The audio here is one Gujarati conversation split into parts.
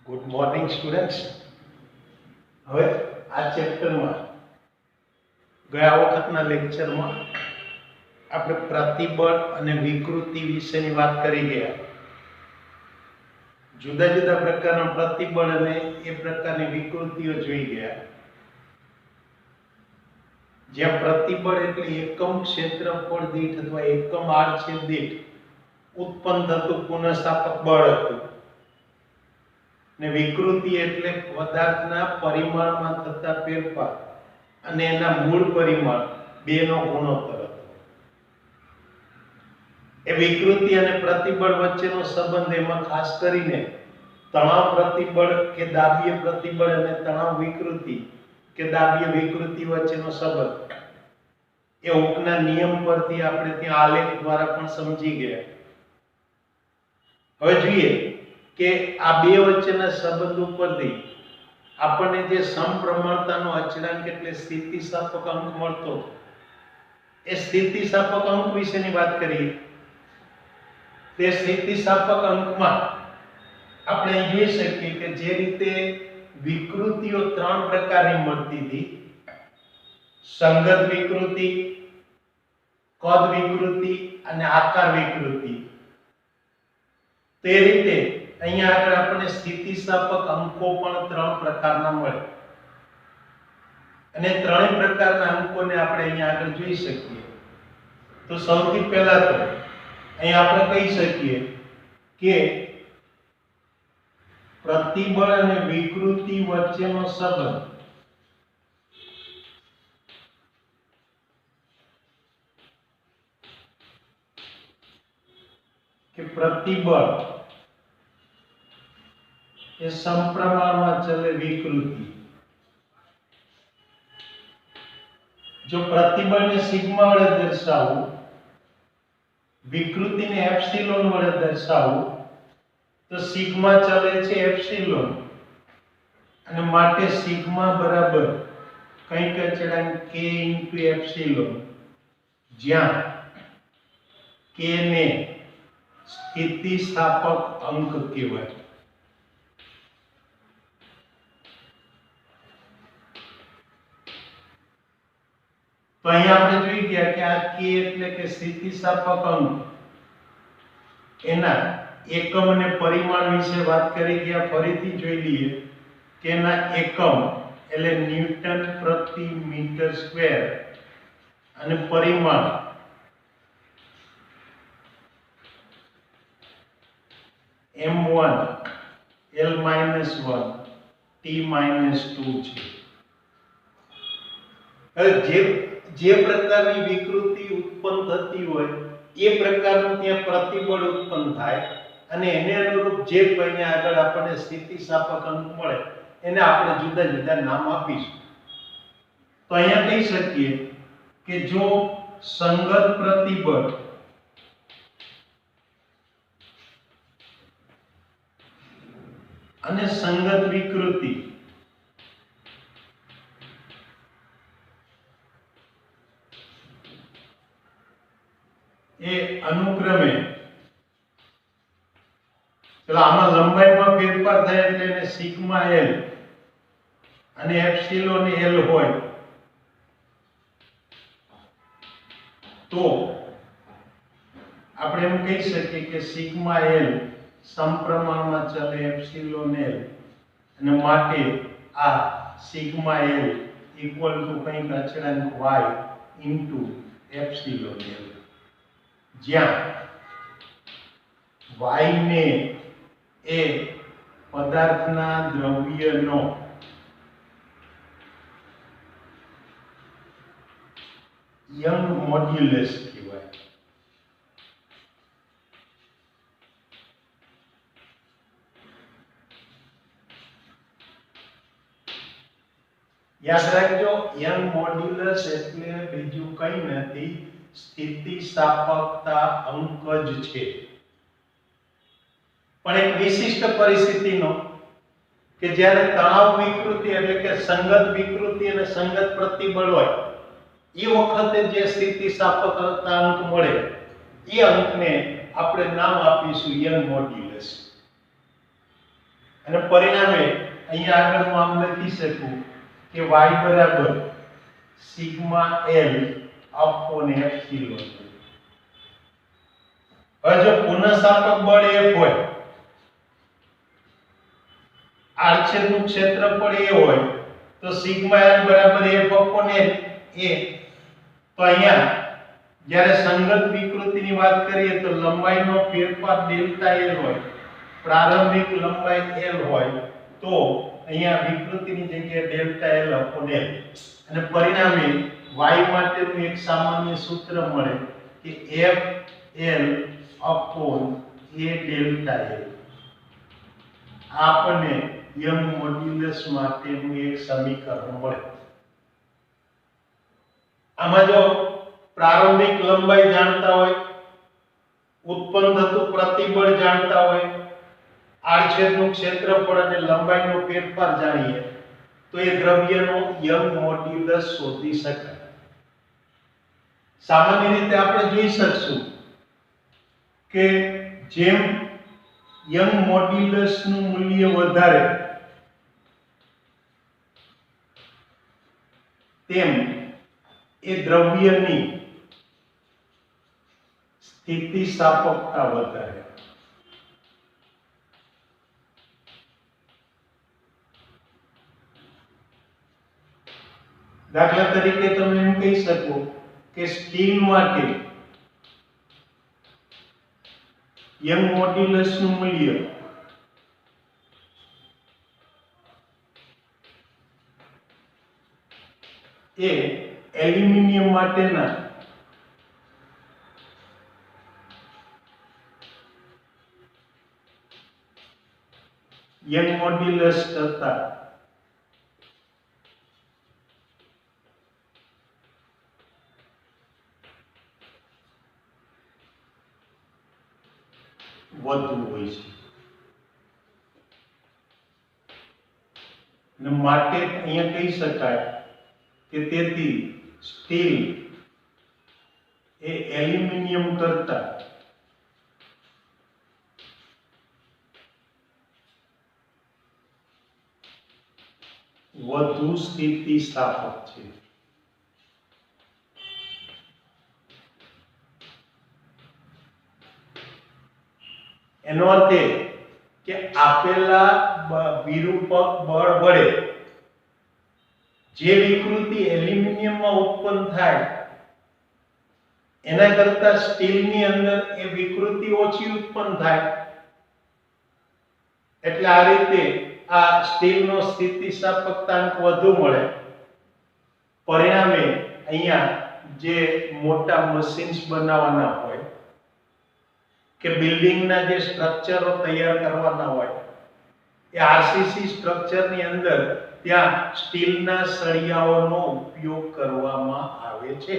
Good morning students. હવે આ ચેપ્ટરમાં ગયા વખતના લેક્ચરમાં આપણે પ્રતિબળ અને વિકૃતિ વિશેની વાત કરી ગયા. જુદા જુદા પ્રકારના પ્રતિબળ અને એ પ્રકારની વિકૃતિઓ જોઈ ગયા. જ્યાં પ્રતિબળ એટલે એકમ ક્ષેત્રફળ દીઠ અથવા એકમ આડછેદ દીઠ ઉત્પન્ન થતું પુનઃસ્થાપક બળ હતું, ને વિકૃતિ એટલે પદાર્થના પરિમાણમાં થતા ફેરફાર અને એના મૂળ પરિમાણ બેનો ગુણોત્તર હતો. એ વિકૃતિ અને પ્રતિબળ વચ્ચેનો સંબંધ એમાં ખાસ કરીને તણાવ પ્રતિબળ કે દાબીય પ્રતિબળ અને તણાવ વિકૃતિ કે દાબીય વિકૃતિ વચ્ચેનો સંબંધ એ હુકના નિયમ પરથી આપણે ત્યાં આલેખ દ્વારા પણ સમજી ગયા. હવે જોઈએ કે આ બે વચ્ચેના સંબંધ ઉપરથી આપણને જે સમપ્રમાણતાનો અચળાંક એટલે સ્થિતિસ્થાપક અંક મળતો, એ સ્થિતિસ્થાપક અંક વિશેની વાત કરીએ. તે સ્થિતિસ્થાપક અંકમાં આપણે જોઈ શકીએ કે જે રીતે વિકૃતિઓ ત્રણ પ્રકારની મળતી હતી: સંગત વિકૃતિ, કદ વિકૃતિ અને આકાર વિકૃતિ. તે રીતે અહીંયા આગળ આપણને સ્થિતિસ્થાપક અંકો પણ ત્રણ પ્રકારના મળે, અને ત્રણેય પ્રકારના અંકોને આપણે અહીંયા આગળ જોઈ શકીએ. તો સૌથી પહેલા તો અહીંયા આપણે કહી શકીએ કે પ્રતિબળ અને વિકૃતિ વચ્ચેનો સંબંધ કે પ્રતિબળ એ સમપ્રમાણમાં ચલે વિકૃતિ. જો પ્રતિબળને સિગ્મા વડે દર્શાવવું, વિકૃતિને એપ્સિલોન વડે દર્શાવવું, તો સિગ્મા ચલે છે એપ્સિલોન, અને માટે સિગ્મા બરાબર કંઈક અચળાંક k * એપ્સિલોન, જ્યાં k ને સ્થિતિસ્થાપક અંક કહેવાય. તો અહીંયા આપણે જોઈ ગયા કે આ k એટલે કે સ્થિતિસ્થાપક અંક, એના એકમ અને પરિમાણ વિશે વાત કરી ગયા. ફરીથી જોઈ લઈએ કે એના એકમ એટલે ન્યૂટન પ્રતિ મીટર સ્ક્વેર અને પરિમાણ m1 l-1 t-2 છે. હવે જે પ્રકારની વિકૃતિ ઉત્પન્ન થતી હોય એ પ્રકારનું ત્યાં પ્રતિબળ ઉત્પન્ન થાય, અને એને અનુરૂપ જે કંઈ આગળ આપણને સ્થિતિસ્થાપક અંક મળે એને આપણે જુદા જુદા નામ આપીશું. તો અહીંયા કહી શકીએ કે જો સંગત પ્રતિબળ અને સંગત વિકૃતિ એ અનુક્રમે, ચલો આમાં લંબાઈમાં ફેરફાર થાય એટલે એને સિગ્મા l અને એપ્સિલોન l હોય, તો આપણે એમ કહી શકીએ કે સિગ્મા l સમપ્રમાણમાં ચલે એપ્સિલોન l, અને માટે આ સિગ્મા l ઇક્વલ ટુ કંઈક અચળાંક y ઇન્ટુ એપ્સિલોન l, જ્યાં y ને એ પદાર્થના દ્રવ્યનો યંગ મોડ્યુલસ કહેવાય. યાદ રાખજો, યંગ મોડ્યુલસ એટલે બીજું કંઈ નથી, સ્થિતિસ્થાપકતા અંક જ છે. પણ એક વિશિષ્ટ પરિસ્થિતિનો કે જ્યારે તણાવ વિકૃતિ એટલે કે સંગત વિકૃતિ અને સંગત પ્રતિબળ હોય એ વખતે જે સ્થિતિસ્થાપકતા અંક મળે એ અંકને આપણે નામ આપીશું યંગ મોડ્યુલસ. અને પરિણામે અહીંયા આગળ હું આમ લખી શકું કે y બરાબર સિગ્મા L અપોન એપ્સિલોન। હવે જો પુનઃસ્થાપક બળ F હોય, આડછેદનું ક્ષેત્રફળ A હોય તો સિગ્મા L બરાબર F અપોન L A। તો અહીંયા જ્યારે સંગત વિકૃતિની વાત કરીએ તો લંબાઈનો ફેરફાર ડેલ્ટા L હોય, પ્રારંભિક લંબાઈ L હોય તો અહીંયા વિકૃતિની જગ્યાએ ડેલ્ટા L અપોન L અને પરિણામે y માટેનું એક સામાન્ય સૂત્ર મળે કે F L upon A delta L। આપણને યંગ મોડ્યુલસ માટેનું એક સમીકરણ મળે। આમાં જો પ્રારંભિક લંબાઈ જાણતા હોય, ઉત્પન્ન થતું પ્રતિબળ જાણતા હોય, આડછેદનું ક્ષેત્રફળ અને લંબાઈનો ફેરફાર જાણીએ તો એ દ્રવ્યનો યંગ મોડ્યુલસ શોધી શકાય। સામાન્ય રીતે આપણે જોઈ શકશું કે જેમ યંગ મોડ્યુલસનું મૂલ્ય વધારે તેમ એ દ્રવ્યની સ્થિતિસ્થાપકતા વધારે। દાખલા તરીકે તમે એમ કહી શકો કે સ્ટીલ માટે યંગ મોડ્યુલસનું મૂલ્ય એ એલ્યુમિનિયમ માટેના યંગ મોડ્યુલસ કરતા વધુ હોય છે અને માટે અહીંયા કહી શકાય કે તેથી સ્ટીલ એ એલ્યુમિનિયમ કરતા વધુ સ્થિતિસ્થાપક છે। એનો અર્થ એ કે આપેલા વિરૂપક બળ વડે જે વિકૃતિ એલ્યુમિનિયમમાં ઉત્પન્ન થાય એના કરતા સ્ટીલની અંદર એ વિકૃતિ ઓછી ઉત્પન્ન થાય। એટલે આ રીતે આ સ્ટીલનો સ્થિતિસ્થાપકતાંક વધુ મળે। પરિણામે અહીંયા જે મોટા મશીન્સ બનાવવાના હોય કે બિલ્ડિંગના જે સ્ટ્રક્ચરો તૈયાર કરવાના હોય એ આરસીસી સ્ટ્રક્ચરની અંદર ત્યાં સ્ટીલના સળિયાઓનો ઉપયોગ કરવામાં આવે છે।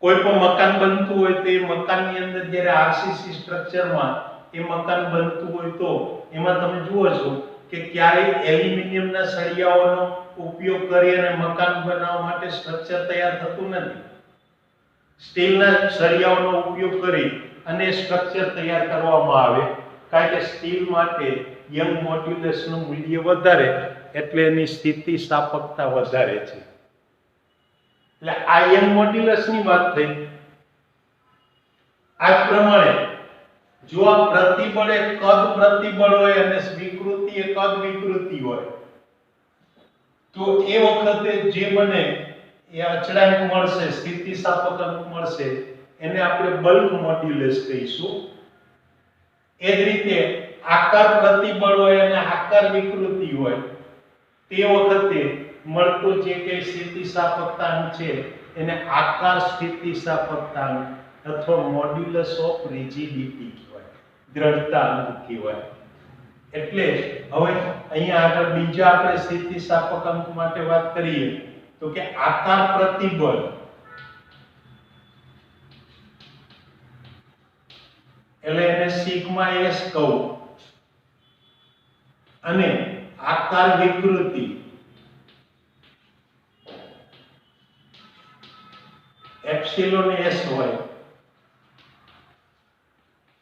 કોઈ પણ મકાન બનતું હોય તો એ મકાનની અંદર જ્યારે આરસીસી સ્ટ્રક્ચરમાં એ મકાન બનતું હોય તો એમાં તમે જુઓ છો કે ક્યારેય એલ્યુમિનિયમના સળિયાઓનો ઉપયોગ કરી અને મકાન બનાવવા માટે સ્ટ્રક્ચર તૈયાર થતું નથી। સ્ટીલના સળિયાઓનો ઉપયોગ કરી અને સ્ટ્રક્ચર તૈયાર કરવામાં આવે કારણ કે સ્ટીલ માટે યંગ મોડ્યુલસનું મૂલ્ય વધારે એટલે એની સ્થિતિસ્થાપકતા વધારે છે। એટલે આ યંગ મોડ્યુલસની વાત થઈ। આ પ્રમાણે જો આ પ્રતિબળ એ કદ પ્રતિબળ હોય અને વિકૃતિ એ કદ વિકૃતિ હોય તો એ વખતે જે બને એ અચળાંક મળશે, સ્થિતિસ્થાપકાંક મળશે, એને આપણે બલ્ક મોડ્યુલસ કહીશું। એ જ રીતે આકાર પ્રતિબળ હોય અને આકાર વિકૃતિ હોય તે વખતે મળતો જે કે સ્થિતિસ્થાપકતાંક છે એને આકાર સ્થિતિસ્થાપકતાંક અથવા મોડ્યુલસ ઓફ રિજિડિટી કહેવાય, દ્રઢતા અંક કહેવાય। એટલે હવે અહીંયા આગળ બીજા આપણે સ્થિતિસ્થાપકાંક માટે વાત કરીએ તો કે આકાર પ્રતિબળ એટલે એને સિગ્મા s કહું અને આકાર વિકૃતિ એપ્સિલોન s હોય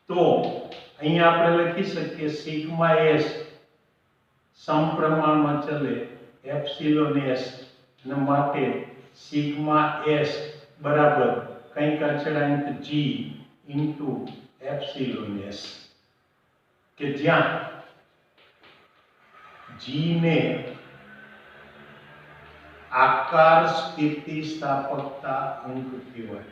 તો અહીંયા આપણે લખી શકીએ સિગ્મા એસ સમપ્રમાણમાં ચલે એપ્સિલોન એસ અને માટે સિગ્મા એસ બરાબર કંઈક અચળાંક g ઇન્ટુ એપ્સિલોન એસ, કે જ્યાં g ને આકાર સ્થિતિસ્થાપકતા અંક કહેવાય.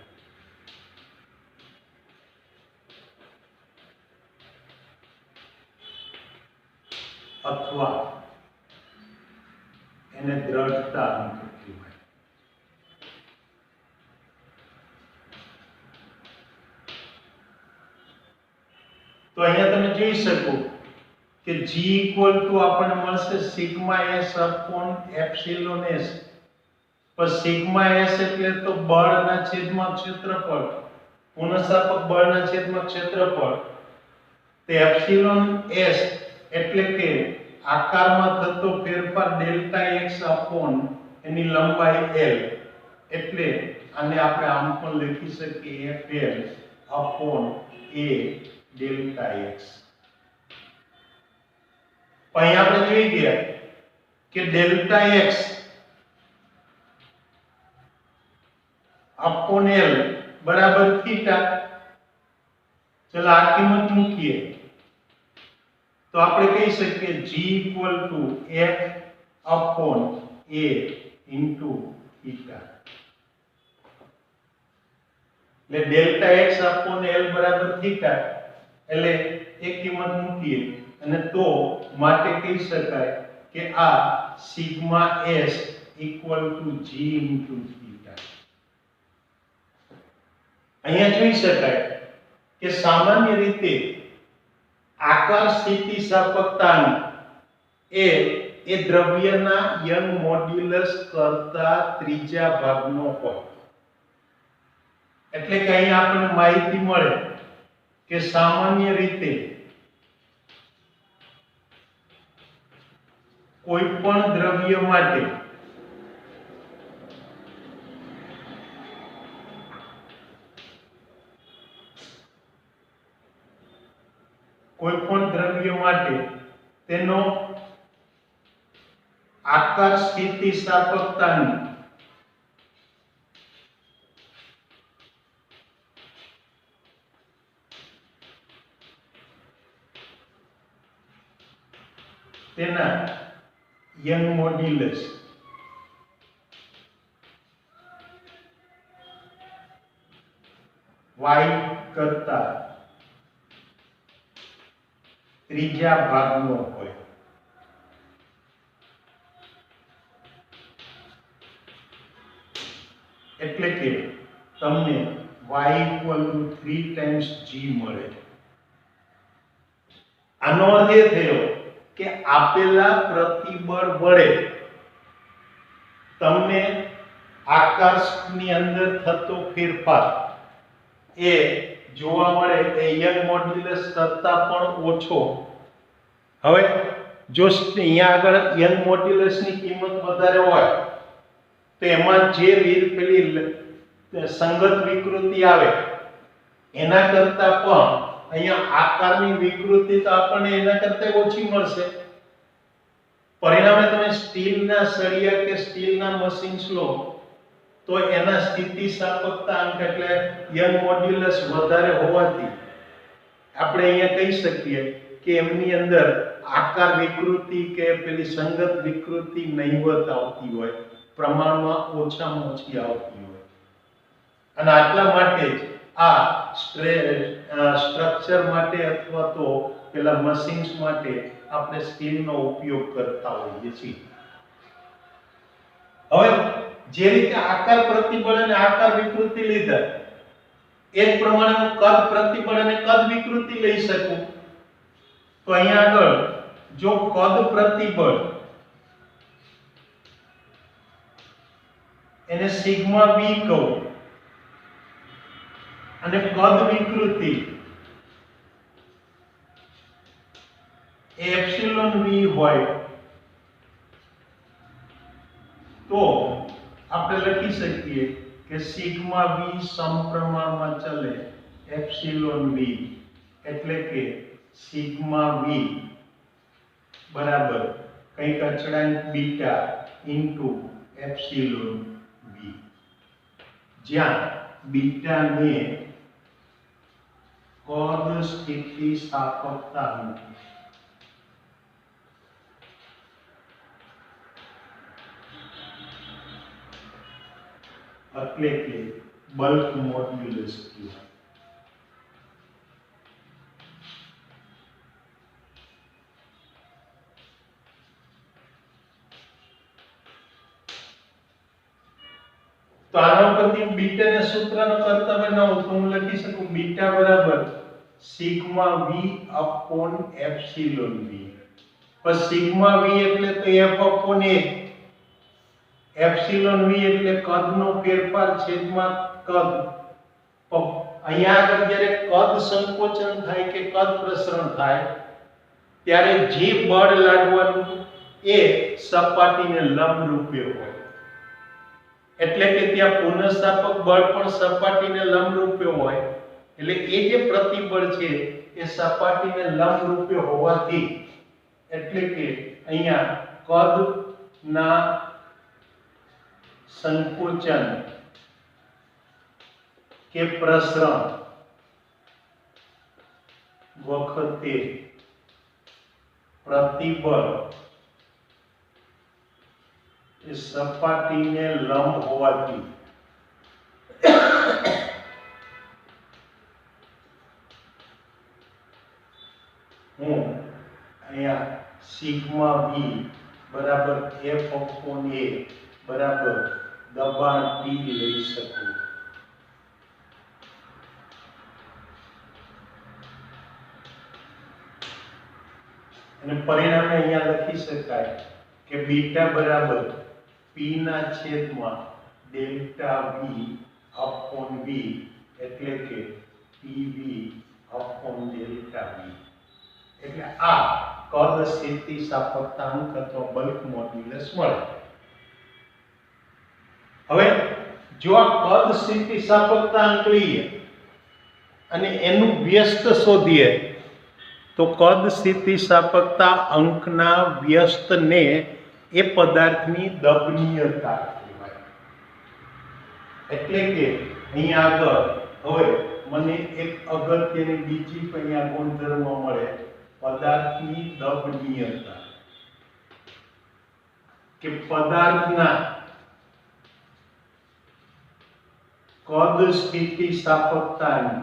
અથવા એને દ્રઢતા અંક કહેવાય. તો અહીંયા તમે જોઈ શકો કે g ઇક્વલ ટુ આપણને મળશે sigma s upon epsilon s. પર સિગ્મા s એટલે તો બળના છેદમાં ક્ષેત્રફળ, પુનઃસ્થાપક બળના છેદમાં ક્ષેત્રફળ. તે એપ્સિલોન s એટલે કે આકારમાં થતો ફેરફાર ડેલ્ટા x અપોન એની લંબાઈ l. એટલે આને આપણે આમ પણ લખી શકીએ fl upon a delta x. અહીં આપણે જોઈ ગયા કે ડેલ્ટા x અપોન l બરાબર થીટા. ચલો આ કિંમત મૂકીએ તો આપણે કહી શકીએ g equal to f upon a into theta. એટલે ડેલ્ટા x અપોન l બરાબર થીટા, એટલે એક કિંમત મૂકીએ અને તો માટે કહી શકાય કે આ sigma s equal to g into theta. અહીંયા જોઈ શકાય કે સામાન્ય રીતે આકાર સ્થિતિસ્થાપકતા એ દ્રવ્યના યંગ મોડ્યુલસ કરતા ત્રીજા ભાગનો હોય. એટલે કે અહીં આપણને માહિતી મળે કે સામાન્ય રીતે કોઈ પણ દ્રવ્ય માટે તેનો આકાર સ્થિતિસ્થાપકતાની તેના યંગ મોડ્યુલસ y કરતા ત્રીજા ભાગનો હોય. એટલે કે તમને y equal to 3 times g મળે. આનો અર્થ એ થયો કે આપેલા પ્રતિબળ વડે તમને આકારની અંદર થતો ફેરફાર એ જોવા મળે એ યંગ મોડ્યુલસ કરતા પણ ઓછો. હવે જો અહીંયા આગળ યંગ મોડ્યુલસની કિંમત વધારે હોય તો એમાં જે પેલી સંગત વિકૃતિ આવે એના કરતા પણ અહીંયા આકારની વિકૃતિ તો આપણને એના કરતા ઓછી મળશે. પરિણામે તમે સ્ટીલના સળિયા કે સ્ટીલના મશીન્સ લો તો એના સ્થિતિસ્થાપકતા અંક એટલે યંગ મોડ્યુલસ વધારે હોવાથી આપણે અહીંયા કહી શકીએ કે એમની અંદર આકાર વિકૃતિ કે પેલી સંગત વિકૃતિ નહીવત આવતી હોય, પ્રમાણમાં ઓછામાં ઓછી આવતી હોય. અને આટલા માટે જ આ સ્ટ્રક્ચર માટે અથવા તો પેલા મશીન્સ માટે આપણે સ્ટીલનો ઉપયોગ કરતા હોઈએ છીએ. હવે જે રીતે આકાર પ્રતિબળ અને આકાર વિકૃતિ લીધા એ જ પ્રમાણે હું કદ પ્રતિબળ અને કદ વિકૃતિ લઈ શકું. તો અહીંયા આગળ જો કદ પ્રતિબળ એને સિગ્મા v કહું અને કદ વિકૃતિ એ એપ્સિલોન v હોય તો આપણે લખી શકીએ કે સિગ્મા v સમપ્રમાણમાં ચલે એપ્સિલોન v. એટલે કે સિગ્મા વી બરાબર કંઈક અચળાંક બીટા ઇન્ટુ એપ્સિલોન વી, જ્યાં બીટા ને કદ સ્થિતિસ્થાપકતા એટલે કે બલ્ક મોડ્યુલસ કહેવાય. તો આના પરથી બીટા ના સૂત્રનો કરતા બનાવું તો હું લખી શકું બીટા બરાબર સિગ્મા વી અપોન એપ્સિલોન વી. પર સિગ્મા વી એટલે તો f અપોન a, એપ્સિલોન વી એટલે કદનો ફેરફાર છેદમાં કદ. અહીંયા આગળ જ્યારે કદ સંકોચન થાય કે કદ પ્રસરણ થાય ત્યારે જે બળ લાગવાનું એ સપાટીને લંબરૂપે હોય, એટલે કે ત્યાં પુનઃસ્થાપક બળ પણ સપાટીને લંબરૂપે હોય, એટલે એ જે પ્રતિબળ છે એ સપાટીને લંબરૂપે હોવાથી એટલે કે અહીંયા કદના સંકોચન કે પ્રસરણ વખતે પ્રતિબળ એ સપાટીને લંબ હોવાથી હું અહીંયા સિગ્મા વી બરાબર f અપોન a બરાબર દબાણ p લઈ શકું. અને પરિણામે અહીંયા લખી શકાય કે બીટા બરાબર p ના છેદમાં ડેલ્ટા v અપોન v એટલે કે pv અપોન ડેલ્ટા v. એટલે આ કદ સ્થિતિસ્થાપકતાંક અથવા બલ્ક મોડ્યુલસ મળે. હવે જો આ કદ સ્થિતિસ્થાપકતાંક લઈએ અને એનું વ્યસ્ત શોધીએ તો કદ સ્થિતિસ્થાપકતા અંકના વ્યસ્તને એ પદાર્થની દબનીયતા કહેવાય. એટલે કે અહીંયા આગળ હવે મને એક અગત્યની બીજી અહીંયા ગુણધર્મ મળે, પદાર્થની દબનીયતા, કે પદાર્થના કદ સ્થિતિસ્થાપકતાની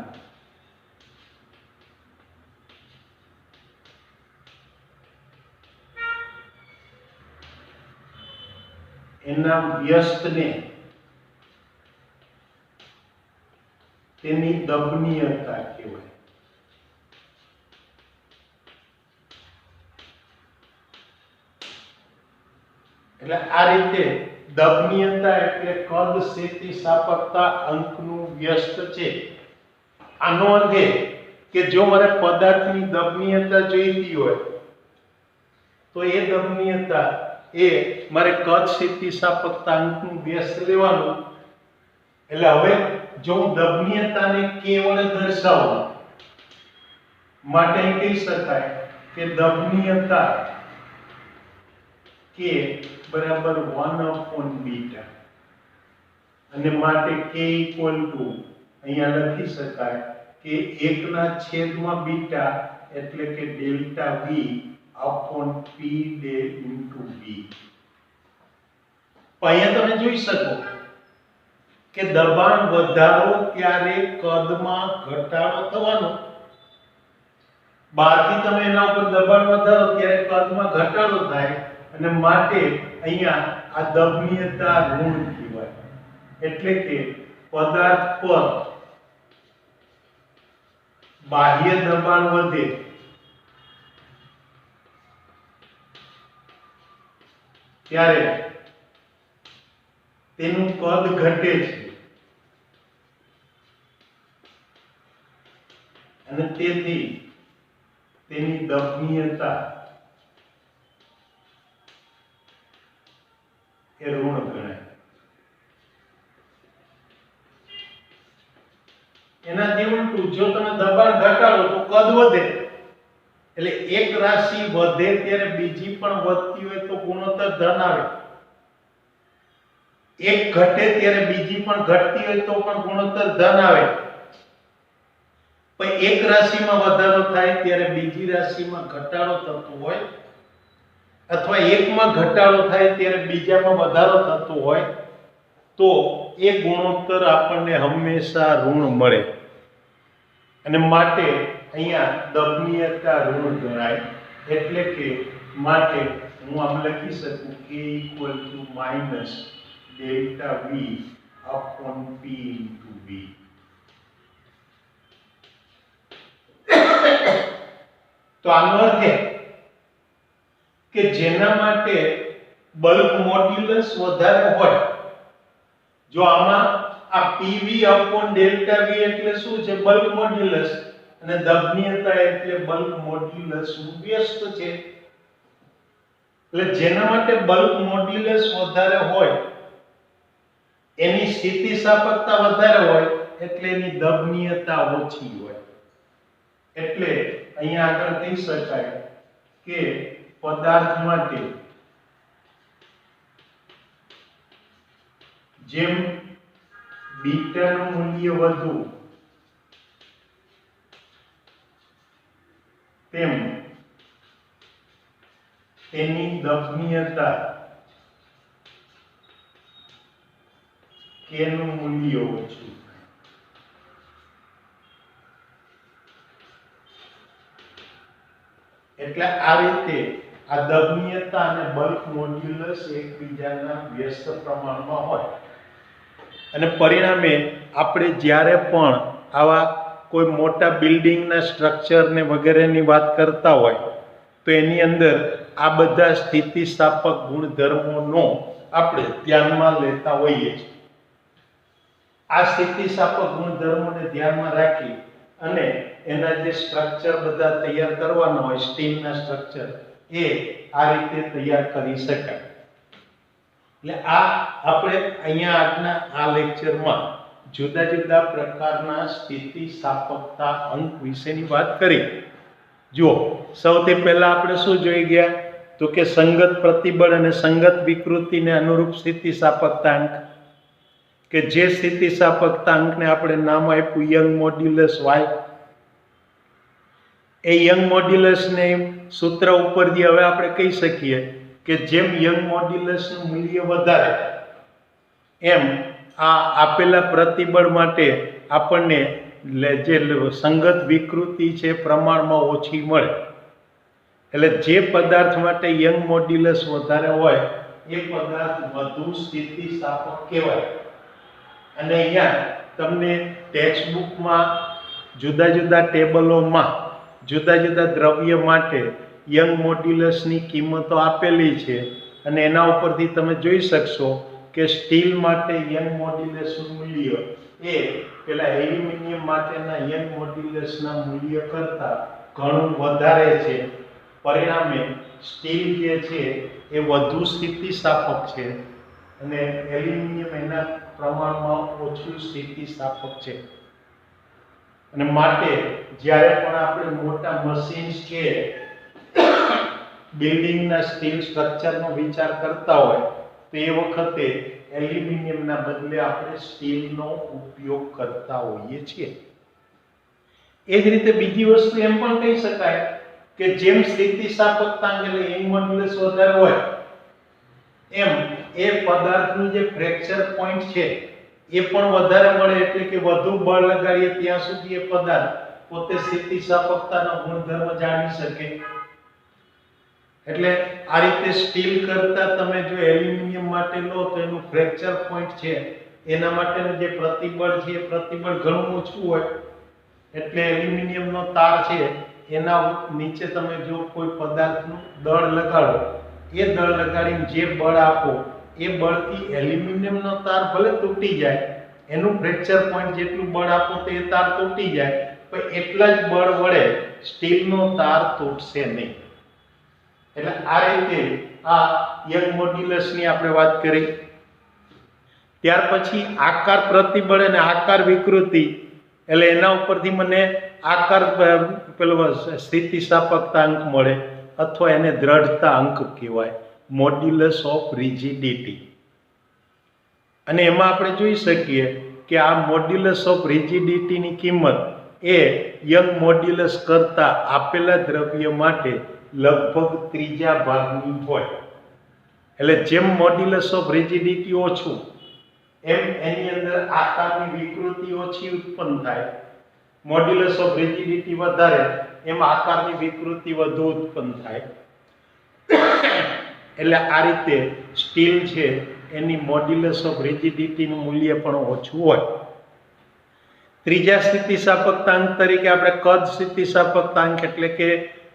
એના વ્યસ્તને તેની દબનીયતા કહેવાય. એટલે આ રીતે દબનીયતા એટલે કદ સ્થિતિસ્થાપકતા અંકનું વ્યસ્ત છે. આનો અર્થ એ કે જો મારે પદાર્થની દબનીયતા જોઈતી હોય તો એ દબનીયતા એ મારે કદ સ્થિતિસ્થાપકતા અંકનું વ્યસ્ત લેવાનું. એટલે હવે જો હું દબનીયતાને k વડે દર્શાવું માટે કહી શકાય કે દબનીયતા k બરાબર 1 upon બીટા, અને માટે k ઇક્વલ ટુ અહીંયા લખી શકાય કે 1 ના છેદમાં બીટા એટલે કે delta v upon p del into v. અહીંયા તમે જોઈ શકો કે દબાણ વધારો ત્યારે કદમાં ઘટાડો થવાનો, બહારથી તમે એના ઉપર દબાણ વધારો ત્યારે કદમાં ઘટાડો થાય, અને માટે અહીંયા આ દબનીયતા ઋણ કહેવાય. એટલે કે પદાર્થ પર બાહ્ય દબાણ વધે ત્યારે તેનું કદ ઘટે છે, અને તેથી તેની દબનીયતા એ ઋણ ગણાય. એનાથી ઉલટું જો તમે દબાણ ઘટાડો તો કદ વધે, એટલે એક રાશિ વધે ત્યારે બીજી પણ વધતી હોય તો ગુણોત્તર ધન આવે, એક ઘટે ત્યારે બીજી પણ ઘટતી હોય તો પણ ગુણોત્તર ધન આવે, પણ એક રાશિમાં વધારો થાય ત્યારે બીજી રાશિમાં ઘટાડો થતો હોય, અથવા એકમાં ઘટાડો થાય ત્યારે બીજામાં વધારો થતો હોય તો એ ગુણોત્તર આપણને હંમેશા ઋણ મળે, અને માટે અહીંયા દબનીયતા ઋણ ગણાય. એટલે કે માટે હું આમ લખી શકું k - delta v upon p into v. તો આનો અર્થ એ કે જેના માટે બલ્ક મોડ્યુલસ વધારે હોય, જો આમાં આ pv upon ડેલ્ટા v એટલે શું છે? બલ્ક મોડ્યુલસ, અને દબનીયતા એટલે બલ્ક મોડ્યુલસ નું વ્યસ્ત છે. એટલે જેના માટે બલ્ક મોડ્યુલસ વધારે હોય એની સ્થિતિસ્થાપકતા વધારે હોય એટલે એની દબનીયતા ઓછી હોય. એટલે અહીંયા આગળ કહી શકાય કે પદાર્થ માટે જેમ બીટાનું મૂલ્ય વધુ તેમ તેની દબનીયતા k નું મૂલ્ય ઓછું. એટલે આ રીતે આ દબનીયતા અને બલ્ક મોડ્યુલસ એકબીજાના વ્યસ્ત પ્રમાણમાં હોય, અને પરિણામે આપણે જ્યારે પણ આવા કોઈ મોટા બિલ્ડિંગના સ્ટ્રક્ચર ને વગેરેની વાત કરતા હોય તો એની અંદર આ બધા સ્થિતિસ્થાપક ગુણધર્મોનો આપણે ધ્યાનમાં લેતા હોઈએ છીએ. આ સ્થિતિસ્થાપક ગુણધર્મોને ધ્યાનમાં રાખી અને એના જે સ્ટ્રક્ચર બધા તૈયાર કરવાના હોય, સ્ટીલના સ્ટ્રક્ચર, એ આ રીતે તૈયાર કરી શકાય. એટલે આ આપણે અહીંયા આજના આ લેક્ચરમાં જુદા જુદા પ્રકારના સ્થિતિસ્થાપકતા અંક વિશેની વાત કરી. જો સૌથી પહેલા આપણે શું જોઈ ગયા તો કે સંગત પ્રતિબળ અને સંગત વિકૃતિને અનુરૂપ સ્થિતિસ્થાપકતા અંક, કે જે સ્થિતિસ્થાપકતા અંકને આપણે નામ આપ્યું યંગ મોડ્યુલસ y. એ યંગ મોડ્યુલસને સૂત્ર ઉપરથી હવે આપણે કહી શકીએ કે જેમ યંગ મોડ્યુલસનું મૂલ્ય વધારે એમ આ આપેલા પ્રતિબળ માટે આપણને જે સંગત વિકૃતિ છે પ્રમાણમાં ઓછી મળે. એટલે જે પદાર્થ માટે યંગ મોડ્યુલસ વધારે હોય એ પદાર્થ વધુ સ્થિતિસ્થાપક કહેવાય. અને અહીંયા તમને ટેક્સ્ટ બુકમાં જુદા જુદા ટેબલોમાં જુદા જુદા દ્રવ્ય માટે યંગ મોડ્યુલસની કિંમતો આપેલી છે, અને એના ઉપરથી તમે જોઈ શકશો કે સ્ટીલ માટે યંગ મોડ્યુલસનું મૂલ્ય એ પેલા એલ્યુમિનિયમ માટેના યંગ મોડ્યુલસના મૂલ્ય કરતાં ઘણું વધારે છે. પરિણામે સ્ટીલ જે છે એ વધુ સ્થિતિસ્થાપક છે અને એલ્યુમિનિયમ એના પ્રમાણમાં ઓછું સ્થિતિસ્થાપક છે. અને માટે જ્યારે પણ આપણે મોટા મશીન્સ કે બિલ્ડિંગના સ્ટીલ સ્ટ્રક્ચરનો વિચાર કરતા હોય તો એ વખતે એલ્યુમિનિયમના બદલે આપણે સ્ટીલનો ઉપયોગ કરતા હોઈએ છીએ. એ જ રીતે બીજી વસ્તુ એમ પણ કહી શકાય કે જેમ સ્થિતિસ્થાપકતા એટલે યંગ મોડ્યુલસ વધારે હોય એમ એ પદાર્થનું જે ફ્રેક્ચર પોઈન્ટ છે એ પણ વધારે મળે. એટલે કે વધુ બળ લગાડીએ ત્યાં સુધી એ પદાર્થ પોતે સ્થિતિસ્થાપકતાનો ગુણધર્મ જાળવી શકે. એટલે આ રીતે સ્ટીલ કરતા તમે જો એલ્યુમિનિયમ માટે લો તો એનું ફ્રેક્ચર પોઈન્ટ છે એના માટેનું જે પ્રતિબળ છે એ પ્રતિબળ ઘણું ઓછું હોય. એટલે એલ્યુમિનિયમનો તાર છે એના નીચે તમે જો કોઈ પદાર્થનું દળ લગાડો, એ દળ લગાડીને જે બળ આપો એ બળથી એલ્યુમિનિયમનો તાર ભલે તૂટી જાય, એનું ફ્રેક્ચર પોઈન્ટ જેટલું બળ આપો તો એ તાર તૂટી જાય, પણ એટલા જ બળ વડે સ્ટીલનો તાર તૂટશે નહીં. એટલે આ રીતે આ યંગ મોડ્યુલસની આપણે વાત કરી. ત્યાર પછી આકાર પ્રતિબળ અને આકાર વિકૃતિ એટલે એના ઉપરથી મને આકાર પેલો સ્થિતિસ્થાપકતા અંક મળે અથવા એને દ્રઢતા અંક કહેવાય, મોડ્યુલસ ઓફ રિજિડિટી. અને એમાં આપણે જોઈ શકીએ કે આ મોડ્યુલસ ઓફ રિજિડિટીની કિંમત એ યંગ મોડ્યુલસ કરતા આપેલા દ્રવ્ય માટે લગભગ ત્રીજા ભાગની હોય. એટલે જેમ મોડ્યુલસ ઓફ રિજિડિટી ઓછું એમ એની અંદર આકારની વિકૃતિ ઓછી ઉત્પન્ન થાય, મોડ્યુલસ ઓફ રિજિડિટી વધારે એમ આકારની વિકૃતિ વધુ ઉત્પન્ન થાય. એટલે આ રીતે સ્ટીલ છે એની મોડ્યુલસ ઓફ રિજિડિટીનું મૂલ્ય પણ ઓછું હોય. ત્રીજા સ્થિતિસ્થાપકતાંક તરીકે આપણે કદ સ્થિતિસ્થાપકતાંક એટલે કે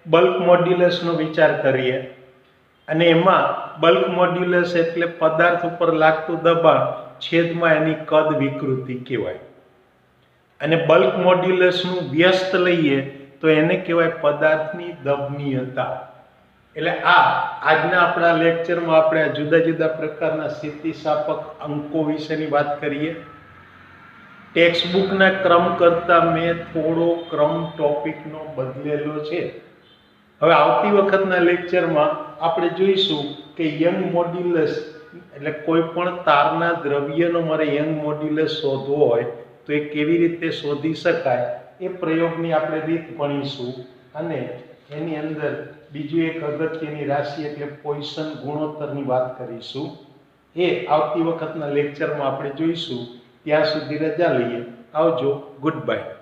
બલ્ક મોડ્યુલસનો વિચાર કરીએ. અને એમાં બલ્ક મોડ્યુલસ એટલે પદાર્થ ઉપર લાગતું દબાણ છેદમાં એની કદ વિકૃતિ કહેવાય. અને બલ્ક મોડ્યુલસનું વ્યસ્ત લઈએ તો એને કહેવાય પદાર્થની દબનીયતા. એટલે આજના આપણા લેક્ચરમાં આપણે જુદા જુદા પ્રકારના સ્થિતિસ્થાપક અંકો વિશેની વાત કરીએ. ટેક્સ્ટબુકના ક્રમ કરતાં મેં થોડો ક્રમ ટોપિકનો બદલેલો છે. હવે આવતી વખતના લેક્ચરમાં આપણે જોઈશું કે યંગ મોડ્યુલસ એટલે કોઈ પણ તારના દ્રવ્યનો મારે યંગ મોડ્યુલસ શોધવો હોય તો એ કેવી રીતે શોધી શકાય એ પ્રયોગની આપણે રીત ભણીશું. અને એની અંદર બીજું એક અગત્યની રાશિ એટલે પોઇસન ગુણોત્તરની વાત કરીશું. એ આવતી વખતના લેક્ચરમાં આપણે જોઈશું. ત્યાં સુધી રજા લઈએ. આવજો. Good bye.